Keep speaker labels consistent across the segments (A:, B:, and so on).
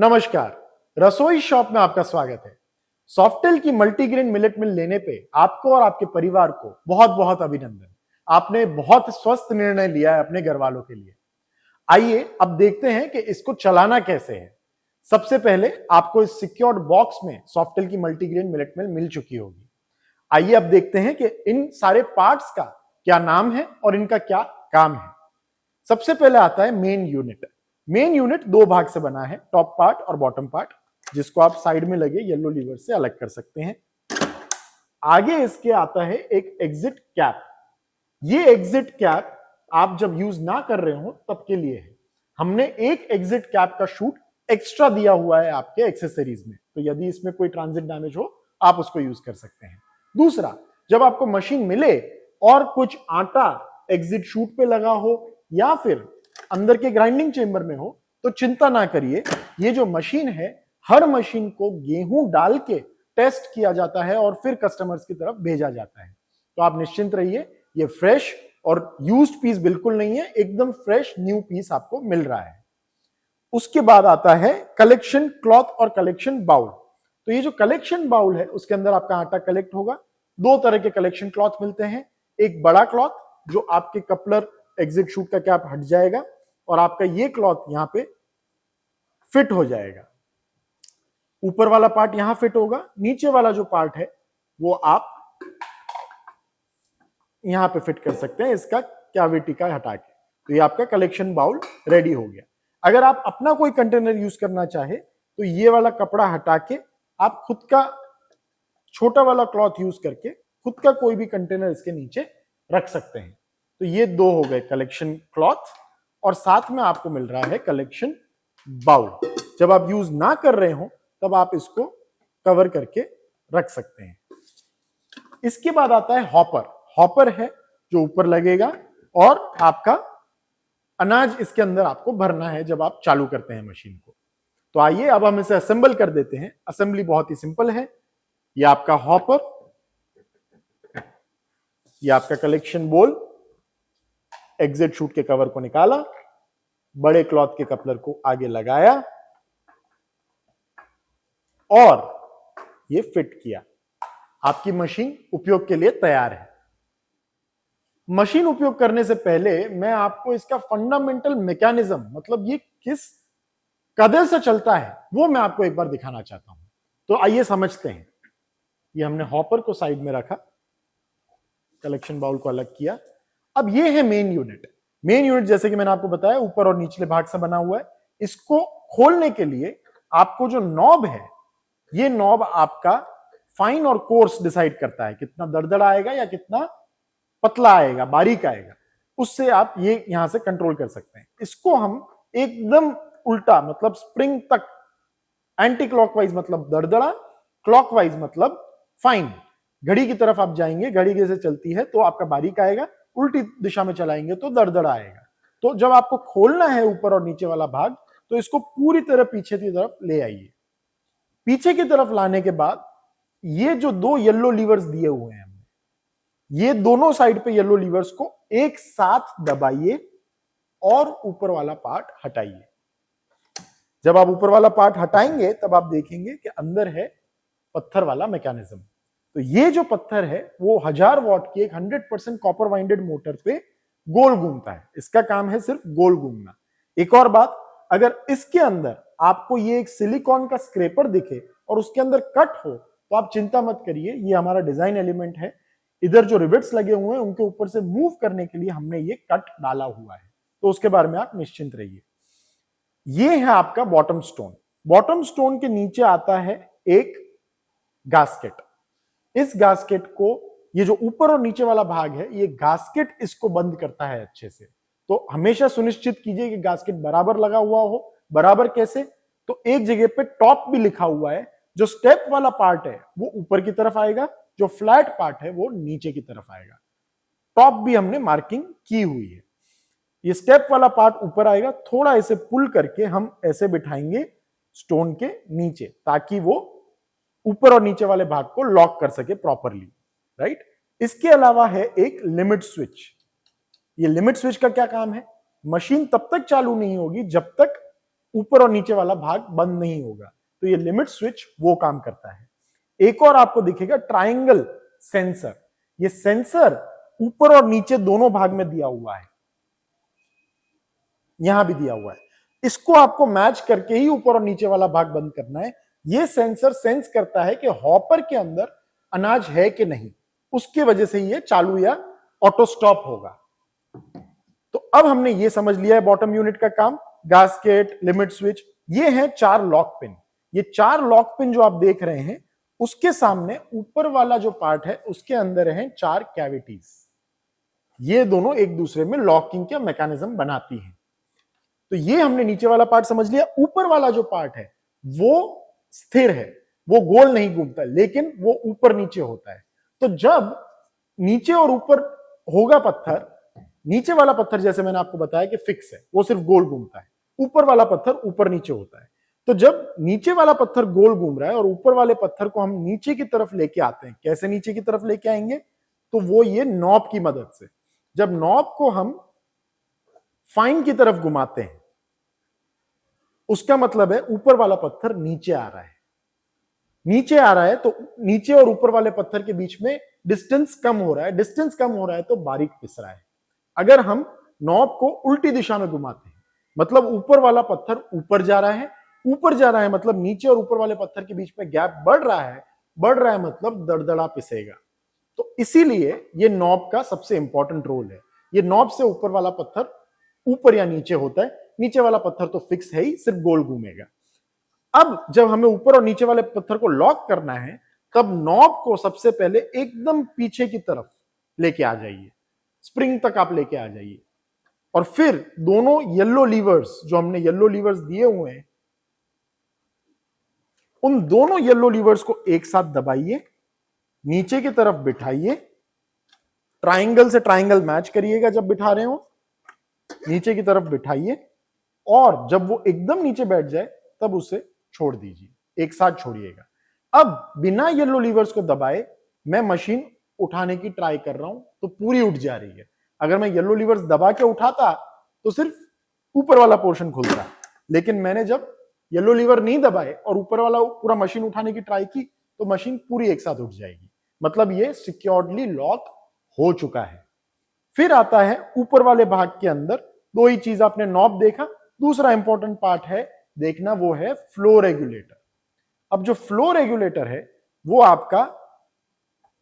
A: नमस्कार, रसोई शॉप में आपका स्वागत है। सॉफ्टेल की मल्टीग्रेन मिलेट मिल लेने पे आपको और आपके परिवार को बहुत बहुत अभिनंदन। आपने बहुत स्वस्थ निर्णय लिया है अपने घर वालों के लिए। आइए अब देखते हैं कि इसको चलाना कैसे है। सबसे पहले आपको इस सिक्योर्ड बॉक्स में सॉफ्टेल की मल्टीग्रेन मिलेट मिल मिल चुकी होगी। आइए अब देखते हैं कि इन सारे पार्ट्स का क्या नाम है और इनका क्या काम है। सबसे पहले आता है मेन यूनिट। मेन यूनिट दो भाग से बना है, टॉप पार्ट और बॉटम पार्ट, जिसको आप साइड में लगे येलो लीवर से अलग कर सकते हैं। आगे इसके आता है एक एग्जिट कैप। ये एग्जिट कैप आप जब यूज ना कर रहे हो तब के लिए है। हमने एक एग्जिट कैप का शूट एक्स्ट्रा दिया हुआ है आपके एक्सेसरीज में, तो यदि इसमें कोई ट्रांजिट डैमेज हो आप उसको यूज कर सकते हैं। दूसरा, जब आपको मशीन मिले और कुछ आटा एग्जिट शूट पे लगा हो या फिर अंदर के ग्राइंडिंग चेंबर में हो तो चिंता ना करिए, ये जो मशीन है हर मशीन को गेहूं डाल के टेस्ट किया जाता है और फिर कस्टमर्स की तरफ भेजा जाता है। तो आप निश्चिंत रहिए, ये फ्रेश और यूज्ड पीस बिल्कुल नहीं है, एकदम फ्रेश न्यू पीस आपको मिल रहा है। उसके बाद आता है कलेक्शन क्लॉथ और कलेक्शन बाउल। तो ये जो कलेक्शन बाउल है उसके अंदर आपका आटा कलेक्ट होगा। दो तरह के कलेक्शन क्लॉथ मिलते हैं, एक बड़ा क्लॉथ जो आपके कपलर एग्जिट शूट का कैप हट जाएगा और आपका ये क्लॉथ यहां पे फिट हो जाएगा। ऊपर वाला पार्ट यहां फिट होगा, नीचे वाला जो पार्ट है वो आप यहां पे फिट कर सकते हैं इसका कैविटी का हटा के। तो ये आपका कलेक्शन बाउल रेडी हो गया। अगर आप अपना कोई कंटेनर यूज करना चाहे तो ये वाला कपड़ा हटा के आप खुद का छोटा वाला क्लॉथ यूज करके खुद का कोई भी कंटेनर इसके नीचे रख सकते हैं। तो ये दो हो गए कलेक्शन क्लॉथ और साथ में आपको मिल रहा है कलेक्शन बाउल। जब आप यूज ना कर रहे हो तब आप इसको कवर करके रख सकते हैं। इसके बाद आता है हॉपर। हॉपर है जो ऊपर लगेगा और आपका अनाज इसके अंदर आपको भरना है जब आप चालू करते हैं मशीन को। तो आइए अब हम इसे असेंबल कर देते हैं। असेंबली बहुत ही सिंपल है। ये आपका हॉपर, ये आपका कलेक्शन बोल, एग्जिट शूट के कवर को निकाला, बड़े क्लॉथ के कपलर को आगे लगाया और ये फिट किया। आपकी मशीन उपयोग के लिए तैयार है। मशीन उपयोग करने से पहले मैं आपको इसका फंडामेंटल मैकेनिज्म, मतलब ये किस कदर से चलता है, वो मैं आपको एक बार दिखाना चाहता हूं। तो आइए समझते हैं। ये हमने हॉपर को साइड में रखा, कलेक्शन बाउल को अलग किया। अब ये है मेन यूनिट। मेन यूनिट जैसे कि मैंने आपको बताया ऊपर और निचले भाग से बना हुआ है। इसको खोलने के लिए आपको जो नॉब है, ये नॉब आपका फाइन और कोर्स डिसाइड करता है, कितना दरदरा आएगा या कितना पतला आएगा, बारीक आएगा, उससे आप ये यहां से कंट्रोल कर सकते हैं। इसको हम एकदम उल्टा, मतलब स्प्रिंग तक, एंटी क्लॉकवाइज मतलब दरदरा, क्लॉकवाइज मतलब फाइन, घड़ी की तरफ आप जाएंगे, घड़ी जैसे चलती है तो आपका बारीक आएगा, उल्टी दिशा में चलाएंगे तो दरदरा आएगा। तो जब आपको खोलना है ऊपर और नीचे वाला भाग तो इसको पूरी तरह पीछे की तरफ ले आइए। पीछे की तरफ लाने के बाद ये जो दो येलो लीवर्स दिए हुए हैं, ये दोनों साइड पे येलो लीवर्स को एक साथ दबाइए और ऊपर वाला पार्ट हटाइए। जब आप ऊपर वाला पार्ट हटाएंगे तब आप देखेंगे कि अंदर है पत्थर वाला मैकेनिज्म। तो ये जो पत्थर है वो 1000 वॉट की एक 100% कॉपर वाइंडेड मोटर पे गोल घूमता है। इसका काम है सिर्फ गोल घूमना। एक और बात, अगर इसके अंदर आपको ये एक सिलिकॉन का स्क्रैपर दिखे और उसके अंदर कट हो तो आप चिंता मत करिए, ये हमारा डिजाइन एलिमेंट है। इधर जो रिवेट्स लगे हुए हैं उनके ऊपर से मूव करने के लिए हमने ये कट डाला हुआ है, तो उसके बारे में आप निश्चिंत रहिए। ये है आपका बॉटम स्टोन। बॉटम स्टोन के नीचे आता है एक गास्केट। इस गास्केट को, ये जो ऊपर और नीचे वाला भाग है, ये गास्केट इसको बंद करता है अच्छे से। तो हमेशा सुनिश्चित कीजिए कि गास्केट बराबर लगा हुआ हो। बराबर कैसे? तो एक जगह पे टॉप भी लिखा हुआ है। जो स्टेप वाला पार्ट है वो ऊपर की तरफ आएगा, जो फ्लैट पार्ट है वो नीचे की तरफ आएगा। टॉप भी हमने मार्किंग की हुई है। ये स्टेप वाला पार्ट ऊपर आएगा, थोड़ा इसे पुल करके हम ऐसे बिठाएंगे स्टोन के नीचे, ताकि वो ऊपर और नीचे वाले भाग को लॉक कर सके प्रॉपरली, राइट। इसके अलावा है एक लिमिट स्विच। ये लिमिट स्विच का क्या काम है? मशीन तब तक चालू नहीं होगी जब तक ऊपर और नीचे वाला भाग बंद नहीं होगा। तो ये लिमिट स्विच वो काम करता है। एक और आपको दिखेगा ट्रायंगल सेंसर। ये सेंसर ऊपर और नीचे दोनों भाग में दिया हुआ है, यहां भी दिया हुआ है। इसको आपको मैच करके ही ऊपर और नीचे वाला भाग बंद करना है। ये सेंसर सेंस करता है कि हॉपर के अंदर अनाज है कि नहीं, उसके वजह से ये चालू या ऑटो स्टॉप होगा। तो अब हमने ये समझ लिया है बॉटम यूनिट का काम, गास्केट, लिमिट स्विच। ये हैं 4 लॉक पिन। ये 4 लॉक पिन जो आप देख रहे हैं, उसके सामने ऊपर वाला जो पार्ट है उसके अंदर हैं 4 कैविटीज। ये दोनों एक दूसरे में लॉकिंग के मैकेनिज्म बनाती हैं। तो ये हमने नीचे वाला पार्ट समझ लिया। ऊपर वाला जो पार्ट है वो स्थिर है, वो गोल नहीं घूमता, लेकिन वो ऊपर नीचे होता है। तो जब नीचे और ऊपर होगा पत्थर, नीचे वाला पत्थर जैसे मैंने आपको बताया कि फिक्स है, वो सिर्फ गोल घूमता है। ऊपर वाला पत्थर ऊपर नीचे होता है। तो जब नीचे वाला पत्थर गोल घूम रहा है और ऊपर वाले पत्थर को हम नीचे की तरफ लेके आते हैं, कैसे नीचे की तरफ लेके आएंगे? तो वो ये नॉब की मदद से। जब नॉब को हम फाइन की तरफ घुमाते हैं, उसका मतलब है ऊपर वाला पत्थर नीचे आ रहा है। नीचे आ रहा है तो नीचे और ऊपर वाले पत्थर के बीच में डिस्टेंस कम हो रहा है। डिस्टेंस कम हो रहा है तो बारीक पिस रहा है। अगर हम नॉब को उल्टी दिशा में घुमाते हैं, मतलब ऊपर वाला पत्थर ऊपर जा रहा है, ऊपर जा रहा है मतलब नीचे और ऊपर वाले पत्थर के बीच में गैप बढ़ रहा है, बढ़ रहा है मतलब दड़दड़ा पिसेगा। तो इसीलिए ये नॉब का सबसे इंपॉर्टेंट रोल है। ये नॉब से ऊपर वाला पत्थर ऊपर या नीचे होता है, नीचे वाला पत्थर तो फिक्स है ही, सिर्फ गोल घूमेगा। अब जब हमें ऊपर और नीचे वाले पत्थर को लॉक करना है, तब नॉब को सबसे पहले एकदम पीछे की तरफ लेके आ जाइए, स्प्रिंग तक आप लेके आ जाइए, और फिर दोनों येलो लीवर्स, जो हमने येलो लीवर्स दिए हुए हैं, उन दोनों येलो लीवर्स को एक साथ दबाइए, नीचे की तरफ बिठाइए, ट्रायंगल से ट्रायंगल मैच करिएगा जब बिठा रहे हो, नीचे की तरफ बिठाइए, और जब वो एकदम नीचे बैठ जाए तब उसे छोड़ दीजिए, एक साथ छोड़िएगा। अब बिना येलो लीवर्स को दबाए मैं मशीन उठाने की ट्राई कर रहा हूं तो पूरी उठ जा रही है। अगर मैं येलो लीवर्स दबा के उठाता तो सिर्फ ऊपर वाला पोर्शन खुलता, लेकिन मैंने जब येलो लीवर नहीं दबाए और ऊपर वाला पूरा मशीन उठाने की ट्राई की तो मशीन पूरी एक साथ उठ जाएगी। मतलब ये सिक्योरली लॉक हो चुका है। फिर आता है ऊपर वाले भाग के अंदर, दो ही चीज आपने नॉब देखा, दूसरा इंपॉर्टेंट पार्ट है देखना, वो है फ्लो रेगुलेटर। अब जो फ्लो रेगुलेटर है वो आपका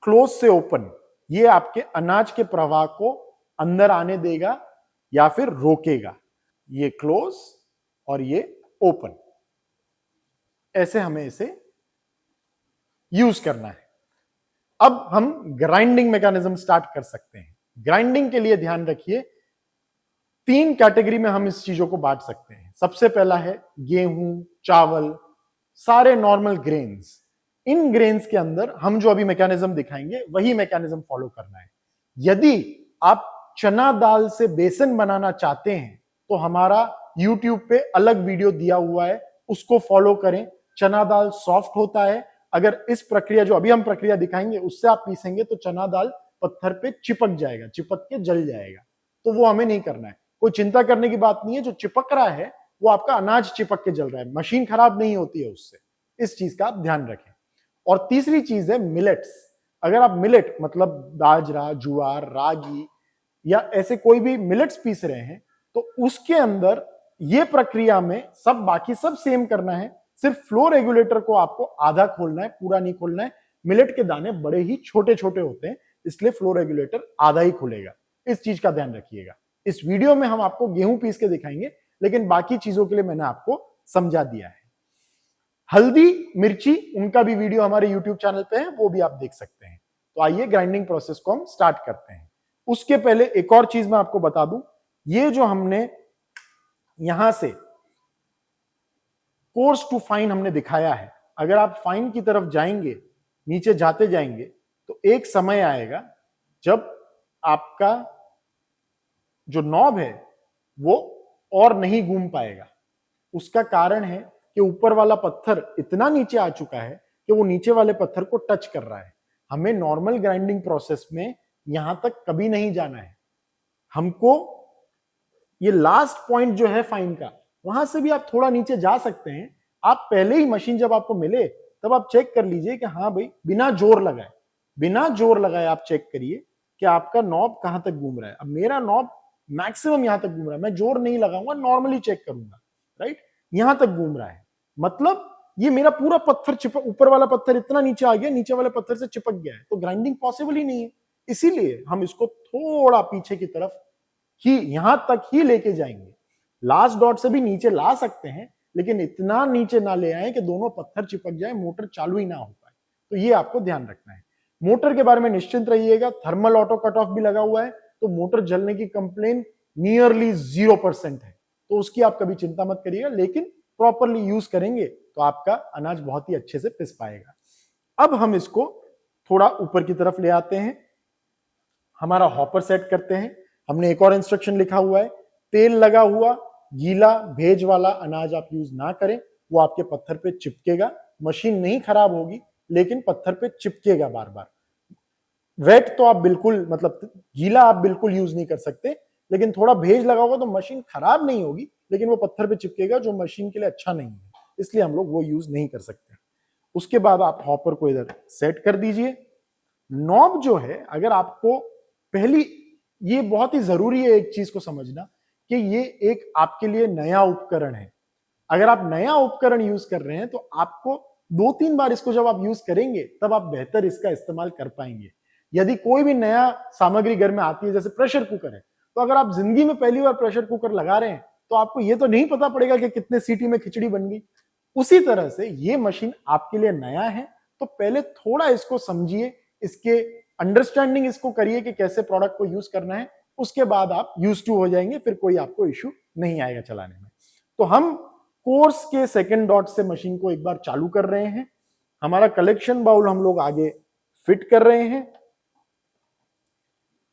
A: क्लोज से ओपन, ये आपके अनाज के प्रवाह को अंदर आने देगा या फिर रोकेगा। ये क्लोज और ये ओपन, ऐसे हमें इसे यूज करना है। अब हम ग्राइंडिंग मैकेनिज्म स्टार्ट कर सकते हैं। ग्राइंडिंग के लिए ध्यान रखिए, 3 कैटेगरी में हम इस चीजों को बांट सकते हैं। सबसे पहला है गेहूं, चावल, सारे नॉर्मल ग्रेन्स। इन ग्रेन्स के अंदर हम जो अभी मैकेनिज्म दिखाएंगे वही मैकेनिज्म फॉलो करना है। यदि आप चना दाल से बेसन बनाना चाहते हैं तो हमारा YouTube पे अलग वीडियो दिया हुआ है, उसको फॉलो करें। चना दाल सॉफ्ट होता है। अगर इस प्रक्रिया जो अभी हम प्रक्रिया दिखाएंगे उससे आप पीसेंगे तो चना दाल पत्थर पे चिपक जाएगा, चिपक के जल जाएगा। तो वो हमें नहीं करना है। कोई चिंता करने की बात नहीं है, जो चिपक रहा है वो आपका अनाज चिपक के जल रहा है, मशीन खराब नहीं होती है उससे। इस चीज का आप ध्यान रखें। और तीसरी चीज है मिलेट्स। अगर आप मिलेट मतलब बाजरा, जुआर, रागी या ऐसे कोई भी मिलेट्स पीस रहे हैं तो उसके अंदर ये प्रक्रिया में सब बाकी सब सेम करना है, सिर्फ फ्लो रेगुलेटर को आपको आधा खोलना है, पूरा नहीं खोलना है। मिलेट के दाने बड़े ही छोटे छोटे होते हैं, इसलिए फ्लो रेगुलेटर आधा ही खुलेगा। इस चीज का ध्यान रखिएगा। इस वीडियो में हम आपको गेहूं पीस के दिखाएंगे, लेकिन बाकी चीजों के लिए मैंने आपको समझा दिया है। हल्दी, मिर्ची, उनका भी वीडियो हमारे YouTube चैनल पे है, वो भी आप देख सकते हैं। तो आइए ग्राइंडिंग प्रोसेस को हम स्टार्ट करते हैं। उसके पहले एक और चीज मैं आपको बता दूं, ये जो हमने यहां से कोर्स टू फाइन हमने दिखाया है, अगर आप फाइन की तरफ जाएंगे, नीचे जाते जाएंगे तो एक समय आएगा जब आपका जो नॉब है वो और नहीं घूम पाएगा। उसका कारण है कि ऊपर वाला पत्थर इतना नीचे आ चुका है कि वो नीचे वाले पत्थर को टच कर रहा है। हमें नॉर्मल ग्राइंडिंग प्रोसेस में यहां तक कभी नहीं जाना है। हमको ये लास्ट पॉइंट जो है फाइन का, वहां से भी आप थोड़ा नीचे जा सकते हैं। आप पहले ही मशीन जब आपको मिले तब आप चेक कर लीजिए कि हाँ भाई, बिना जोर लगाए आप चेक करिए कि आपका नॉब कहां तक घूम रहा है। अब मेरा नॉब मैक्सिमम यहां तक घूम रहा है, मैं जोर नहीं लगाऊंगा, नॉर्मली चेक करूंगा, राइट, यहां तक घूम रहा है, मतलब ये मेरा पूरा पत्थर चिपक, ऊपर वाला पत्थर इतना नीचे आ गया, नीचे वाले पत्थर से चिपक गया है, तो ग्राइंडिंग पॉसिबल ही नहीं है। इसीलिए हम इसको थोड़ा पीछे की तरफ ही, यहां तक ही लेके जाएंगे। लास्ट डॉट से भी नीचे ला सकते हैं, लेकिन इतना नीचे ना ले आए कि दोनों पत्थर चिपक जाए, मोटर चालू ही ना हो पाए। तो ये आपको ध्यान रखना है। मोटर के बारे में निश्चिंत रहिएगा, थर्मल ऑटो कट ऑफ भी लगा हुआ है, तो मोटर जलने की कंप्लेन नियरली 0% है, तो उसकी आप कभी चिंता मत करिएगा। लेकिन प्रॉपरली यूज करेंगे तो आपका अनाज बहुत ही अच्छे से पिस पाएगा। अब हम इसको थोड़ा ऊपर की तरफ ले आते हैं, हमारा हॉपर सेट करते हैं। हमने एक और इंस्ट्रक्शन लिखा हुआ है, तेल लगा हुआ गीला भेज वाला अनाज आप यूज ना करें, वो आपके पत्थर पे चिपकेगा। मशीन नहीं खराब होगी, लेकिन पत्थर पे चिपकेगा बार बार। वेट तो आप बिल्कुल, मतलब गीला आप बिल्कुल यूज नहीं कर सकते, लेकिन थोड़ा भेज लगा होगा तो मशीन खराब नहीं होगी, लेकिन वो पत्थर पे चिपकेगा, जो मशीन के लिए अच्छा नहीं है, इसलिए हम लोग वो यूज नहीं कर सकते। उसके बाद आप हॉपर को इधर सेट कर दीजिए। नॉब जो है, अगर आपको पहली, ये बहुत ही जरूरी है एक चीज को समझना कि ये एक आपके लिए नया उपकरण है। अगर आप नया उपकरण यूज कर रहे हैं तो आपको 2-3 बार इसको जब आप यूज करेंगे तब आप बेहतर इसका इस्तेमाल कर पाएंगे। यदि कोई भी नया सामग्री घर में आती है, जैसे प्रेशर कुकर है, तो अगर आप जिंदगी में पहली बार प्रेशर कुकर लगा रहे हैं तो आपको ये तो नहीं पता पड़ेगा कि कितने सीटी में खिचड़ी बन गई। उसी तरह से ये मशीन आपके लिए नया है, तो पहले थोड़ा इसको समझिए, इसके अंडरस्टैंडिंग इसको करिए कि कैसे प्रोडक्ट को यूज करना है। उसके बाद आप यूज टू हो जाएंगे, फिर कोई आपको इश्यू नहीं आएगा चलाने में। तो हम कोर्स के सेकंड डॉट से मशीन को एक बार चालू कर रहे हैं। हमारा कलेक्शन बाउल हम लोग आगे फिट कर रहे हैं,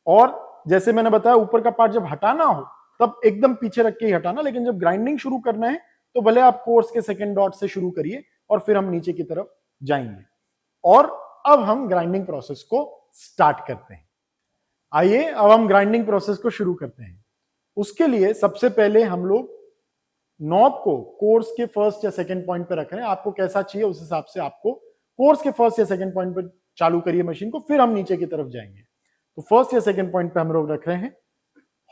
A: और जैसे मैंने बताया ऊपर का पार्ट जब हटाना हो तब एकदम पीछे रख के ही हटाना, लेकिन जब ग्राइंडिंग शुरू करना है तो भले आप कोर्स के सेकंड डॉट से शुरू करिए और फिर हम नीचे की तरफ जाएंगे। और अब हम ग्राइंडिंग प्रोसेस को स्टार्ट करते हैं। आइए अब हम ग्राइंडिंग प्रोसेस को शुरू करते हैं। उसके लिए सबसे पहले हम लोग नॉब को कोर्स के फर्स्ट या सेकंड पॉइंट पे रख रहे हैं। आपको कैसा चाहिए उस हिसाब से आपको कोर्स के फर्स्ट या सेकंड पॉइंट पे चालू करिए मशीन को, फिर हम नीचे की तरफ जाएंगे। तो फर्स्ट या सेकंड पॉइंट पे हम लोग रख रहे हैं।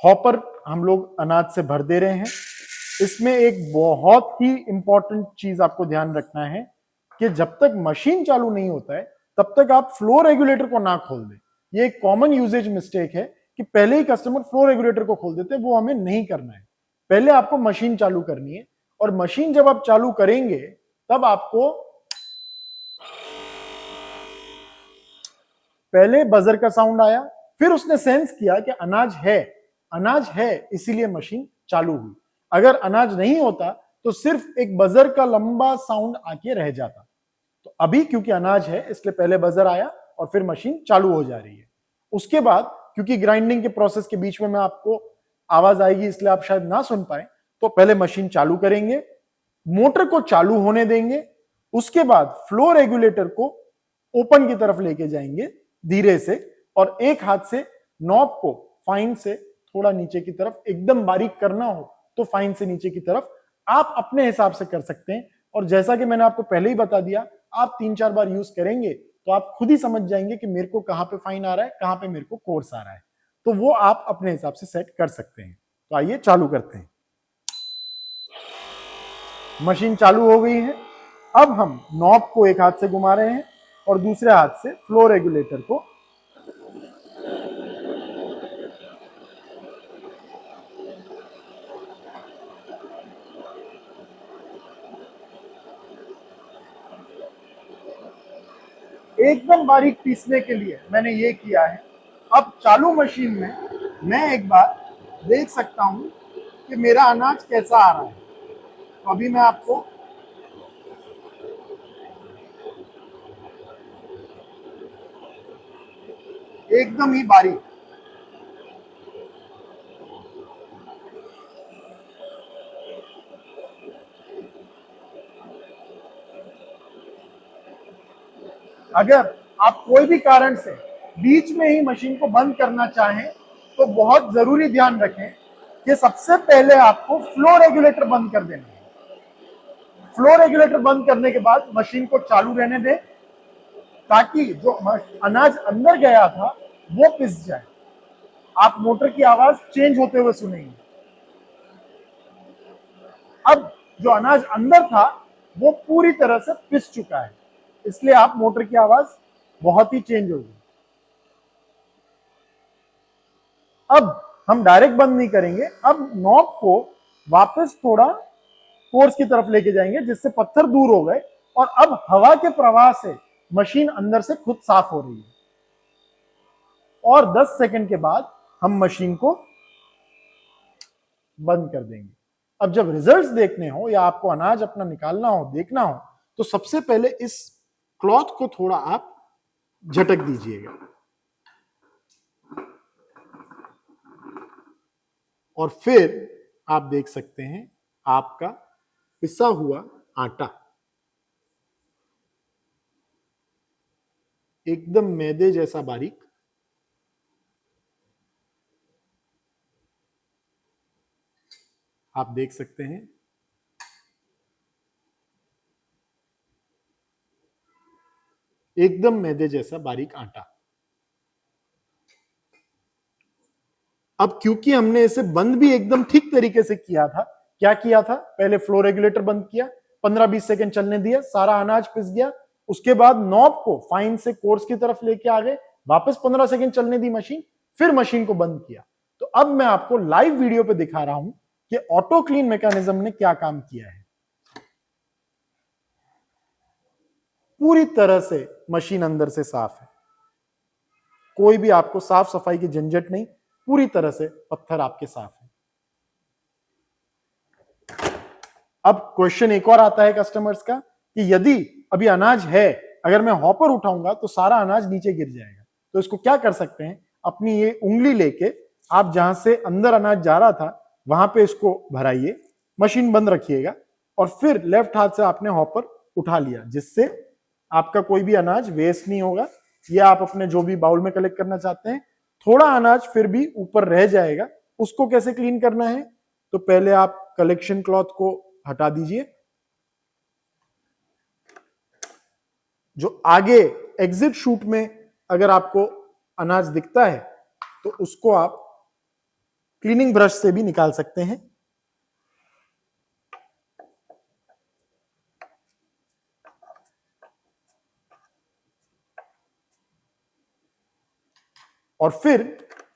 A: हॉपर हम लोग अनाज से भर दे रहे हैं। इसमें एक बहुत ही इंपॉर्टेंट चीज आपको ध्यान रखना है कि जब तक मशीन चालू नहीं होता है तब तक आप फ्लो रेगुलेटर को ना खोल दें। ये एक कॉमन यूजेज मिस्टेक है कि पहले ही कस्टमर फ्लो रेगुलेटर को खोल देते हैं, वो हमें नहीं करना है। पहले आपको मशीन चालू करनी है, और मशीन जब आप चालू करेंगे तब आपको पहले बजर का साउंड आया, फिर उसने सेंस किया कि अनाज है इसीलिए मशीन चालू हुई। अगर अनाज नहीं होता तो सिर्फ एक बजर का लंबा साउंड आके रह जाता। तो अभी क्योंकि अनाज है इसलिए पहले बजर आया और फिर मशीन चालू हो जा रही है। उसके बाद क्योंकि ग्राइंडिंग के प्रोसेस के बीच में मैं आपको आवाज आएगी इसलिए आप शायद ना सुन पाए, तो पहले मशीन चालू करेंगे, मोटर को चालू होने देंगे, उसके बाद फ्लो रेगुलेटर को ओपन की तरफ लेके जाएंगे धीरे से, और एक हाथ से नॉब को फाइन से थोड़ा नीचे की तरफ, एकदम बारीक करना हो तो फाइन से नीचे की तरफ आप अपने हिसाब से कर सकते हैं। और जैसा कि मैंने आपको पहले ही बता दिया, आप 3-4 बार यूज करेंगे तो आप खुद ही समझ जाएंगे कि मेरे को कहां पे फाइन आ रहा है, कहां पे मेरे को कोर्स आ रहा है, तो वो आप अपने हिसाब से सेट कर सकते हैं। तो आइए चालू करते हैं। मशीन चालू हो गई है। अब हम नॉब को एक हाथ से घुमा रहे हैं और दूसरे हाथ से फ्लो रेगुलेटर को एकदम बारीक पीसने के लिए मैंने ये किया है। अब चालू मशीन में मैं एक बार देख सकता हूं कि मेरा अनाज कैसा आ रहा है। तो अभी मैं आपको एकदम ही बारीक, अगर आप कोई भी कारण से बीच में ही मशीन को बंद करना चाहें तो बहुत जरूरी ध्यान रखें कि सबसे पहले आपको फ्लो रेगुलेटर बंद कर देना है। फ्लो रेगुलेटर बंद करने के बाद मशीन को चालू रहने दें ताकि जो अनाज अंदर गया था वो पिस जाए। आप मोटर की आवाज चेंज होते हुए सुनेंगे। अब जो अनाज अंदर था वो पूरी तरह से पिस चुका है, इसलिए आप मोटर की आवाज बहुत ही चेंज होगी। अब हम डायरेक्ट बंद नहीं करेंगे, अब नॉब को वापस थोड़ा कोर्स की तरफ लेके जाएंगे जिससे पत्थर दूर हो गए और अब हवा के प्रवाह से मशीन अंदर से खुद साफ हो रही है। और 10 सेकंड के बाद हम मशीन को बंद कर देंगे। अब जब रिजल्ट्स देखने हो या आपको अनाज अपना निकालना हो, देखना हो, तो सबसे पहले इस क्लॉथ को थोड़ा आप झटक दीजिएगा और फिर आप देख सकते हैं आपका पिसा हुआ आटा एकदम मैदे जैसा बारीक आप देख सकते हैं। एकदम मैदे जैसा बारीक आटा। अब क्योंकि हमने इसे बंद भी एकदम ठीक तरीके से किया था, क्या किया था, पहले फ्लो रेगुलेटर बंद किया, 15-20 सेकंड चलने दिया, सारा अनाज पिस गया, उसके बाद नॉब को फाइन से कोर्स की तरफ लेके आ गए, वापस 15 सेकंड चलने दी मशीन, फिर मशीन को बंद किया। तो अब मैं आपको लाइव वीडियो पे दिखा रहा हूं कि ऑटो क्लीन मैकेनिज्म ने क्या काम किया है। पूरी तरह से मशीन अंदर से साफ है, कोई भी आपको साफ सफाई की झंझट नहीं, पूरी तरह से पत्थर आपके साफ है। अब क्वेश्चन एक और आता है कस्टमर्स का कि यदि अभी अनाज है, अगर मैं हॉपर उठाऊंगा तो सारा अनाज नीचे गिर जाएगा, तो इसको क्या कर सकते हैं, अपनी ये उंगली लेके आप जहां से अंदर अनाज जा रहा था वहां पे इसको भराइए, मशीन बंद रखिएगा और फिर लेफ्ट हाथ से आपने हॉपर उठा लिया, जिससे आपका कोई भी अनाज वेस्ट नहीं होगा। ये आप अपने जो भी बाउल में कलेक्ट करना चाहते हैं, थोड़ा अनाज फिर भी ऊपर रह जाएगा, उसको कैसे क्लीन करना है, तो पहले आप कलेक्शन क्लॉथ को हटा दीजिए, जो आगे एग्जिट शूट में अगर आपको अनाज दिखता है तो उसको आप क्लीनिंग ब्रश से भी निकाल सकते हैं। और फिर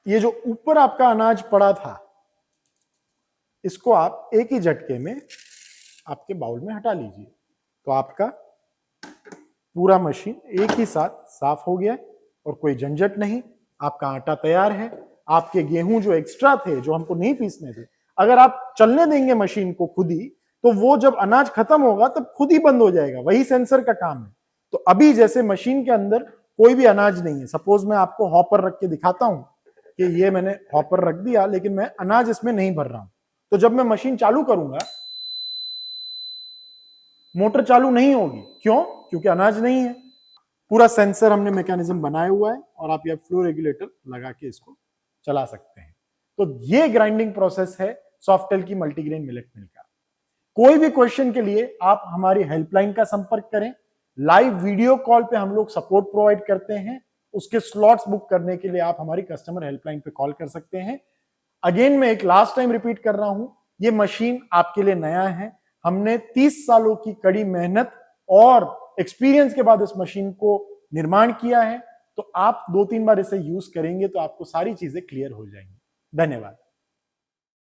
A: ये जो ऊपर आपका अनाज पड़ा था इसको आप एक ही झटके में आपके बाउल में हटा लीजिए, तो आपका पूरा मशीन एक ही साथ साफ हो गया और कोई झंझट नहीं, आपका आटा तैयार है। आपके गेहूं जो एक्स्ट्रा थे, जो हमको नहीं पीसने थे, अगर आप चलने देंगे मशीन को खुद ही, तो वो जब अनाज खत्म होगा तब खुद ही बंद हो जाएगा, वही सेंसर का काम है। तो अभी जैसे मशीन के अंदर कोई भी अनाज नहीं है, सपोज मैं आपको हॉपर रख के दिखाता हूं कि ये मैंने हॉपर रख दिया लेकिन मैं अनाज इसमें नहीं भर रहा हूं, तो जब मैं मशीन चालू करूंगा मोटर चालू नहीं होगी। क्यों? क्योंकि अनाज नहीं है। पूरा सेंसर हमने मैकेनिज्म बनाया हुआ है और आप ये फ्लो रेगुलेटर लगा के इसको चला सकते हैं। तो ये ग्राइंडिंग प्रोसेस है सॉफ्टेल की मल्टीग्रेन मिलेट मिल का। कोई भी क्वेश्चन के लिए आप हमारी हेल्पलाइन का संपर्क करें। लाइव वीडियो कॉल पे हम लोग सपोर्ट प्रोवाइड करते हैं, उसके स्लॉट्स बुक करने के लिए आप हमारी कस्टमर हेल्पलाइन पे कॉल कर सकते हैं। अगेन मैं एक लास्ट टाइम रिपीट कर रहा हूं, ये मशीन आपके लिए नया है। हमने 30 सालों की कड़ी मेहनत और एक्सपीरियंस के बाद इस मशीन को निर्माण किया है, तो आप 2-3 बार इसे यूज करेंगे तो आपको सारी चीजें क्लियर हो जाएंगी। धन्यवाद।